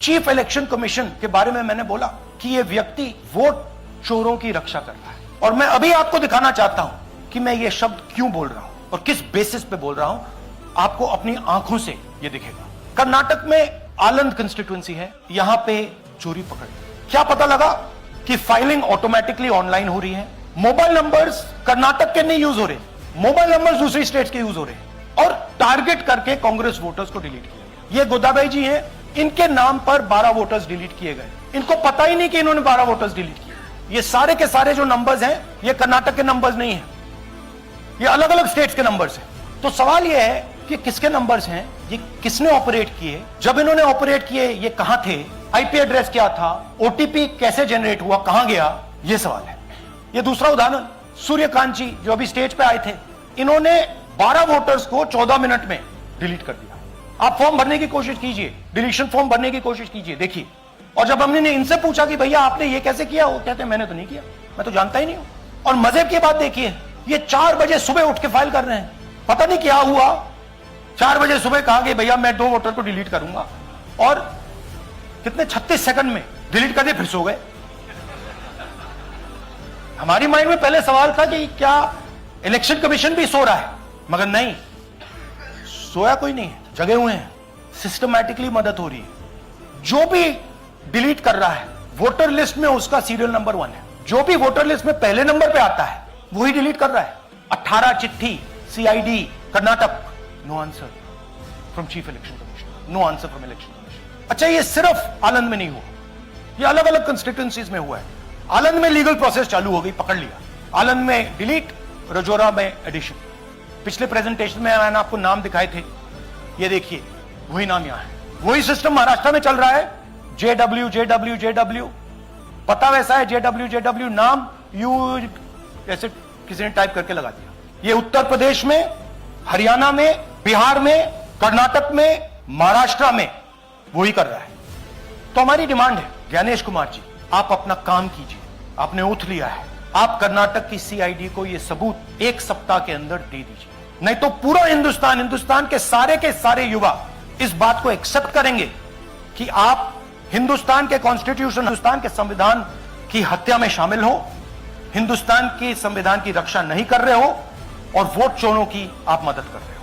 Chief election commission के बारे में मैंने बोला कि यह व्यक्ति वोट चोरों की रक्षा कर रहा है, और मैं अभी आपको दिखाना चाहता हूं कि मैं ये शब्द क्यों बोल रहा हूं और किस बेसिस पे बोल रहा हूं। आपको अपनी आंखों से ये दिखेगा। कर्नाटक में आलंद कंस्टिट्यूएंसी है, यहां पे चोरी पकड़ ली। क्या पता लगा कि फाइलिंग ऑटोमेटिकली ऑनलाइन हो रही है। मोबाइल नंबर्स कर्नाटक के नहीं यूज हो रहे, मोबाइल नंबर्स दूसरी स्टेट्स के यूज हो रहे हैं, और टारगेट करके कांग्रेस वोटर्स को डिलीट किया गया। ये गोदाबाई जी हैं, इनके नाम पर 12 वोटर्स डिलीट किए गए। इनको पता ही नहीं कि इन्होंने 12 वोटर्स डिलीट किए। ये सारे के सारे जो नंबर्स हैं, ये कर्नाटक के नंबर्स नहीं हैं, ये अलग अलग स्टेट्स के नंबर्स हैं। तो सवाल ये है कि किसके नंबर्स हैं, ये किसने ऑपरेट किए, जब इन्होंने ऑपरेट किए ये कहां थे, आईपी एड्रेस क्या था, ओटीपी कैसे जनरेट हुआ, कहां गया, ये सवाल है। ये दूसरा उदाहरण, सूर्यकांत जी जो अभी स्टेज पे आए थे, इन्होंने 12 वोटर्स को 14 मिनट में डिलीट कर दिया। आप फॉर्म भरने की कोशिश कीजिए, डिलीशन फॉर्म भरने की कोशिश कीजिए, देखिए। और जब हमने इनसे पूछा कि भैया आपने ये कैसे किया, वो कहते हैं मैंने तो नहीं किया, मैं तो जानता ही नहीं हूं। और मजे की बात देखिए, ये 4 बजे सुबह उठ के फाइल कर रहे हैं। पता नहीं क्या हुआ, 4 बजे सुबह कहा कि भैया मैं 2 वोटर को डिलीट करूंगा, और कितने 36 सेकंड में डिलीट कर दिए, फिर सो गए। हमारी माइंड में पहले सवाल था कि क्या इलेक्शन कमीशन भी सो रहा है, मगर नहीं, सोया कोई नहीं है, जगे हुए हैं। सिस्टमैटिकली मदद हो रही है। जो भी डिलीट कर रहा है वोटर लिस्ट में उसका सीरियल नंबर 1 है। जो भी वोटर लिस्ट में पहले नंबर पे आता है वही डिलीट कर रहा है। 18 चिट्ठी CID Karnataka, no answer from chief election commission, no answer from election commission. अच्छा, ये सिर्फ आलंद में नहीं हुआ, ये अलग अलग कंस्टिट्यूएंसीज में हुआ है। आलंद में लीगल प्रोसेस चालू हो गई, पकड़ लिया। आलंद में डिलीट, रजौरा में एडिशन। पिछले प्रेजेंटेशन में मैंने आपको नाम दिखाए थे, ये देखिए वही नाम यहां है। वही सिस्टम महाराष्ट्र में चल रहा है, जेडब्ल्यू जेडब्ल्यू जेडब्ल्यू, पता वैसा है, जेडब्ल्यू जेडब्ल्यू, नाम यू ऐसे किसी ने टाइप करके लगा दिया। ये उत्तर प्रदेश में, हरियाणा में, बिहार में, कर्नाटक में, महाराष्ट्र में वही कर रहा है। तो हमारी डिमांड है, ज्ञानेश कुमार जी आप अपना काम कीजिए, आपने उठ लिया है, आप कर्नाटक की सीआईडी को यह सबूत 1 सप्ताह के अंदर दे दीजिए, नहीं तो पूरा हिंदुस्तान के सारे युवा इस बात को एक्सेप्ट करेंगे कि आप हिंदुस्तान के कॉन्स्टिट्यूशन, हिंदुस्तान के संविधान की हत्या में शामिल हो, हिंदुस्तान की संविधान की रक्षा नहीं कर रहे हो, और वोट चोरों की आप मदद कर रहे हो।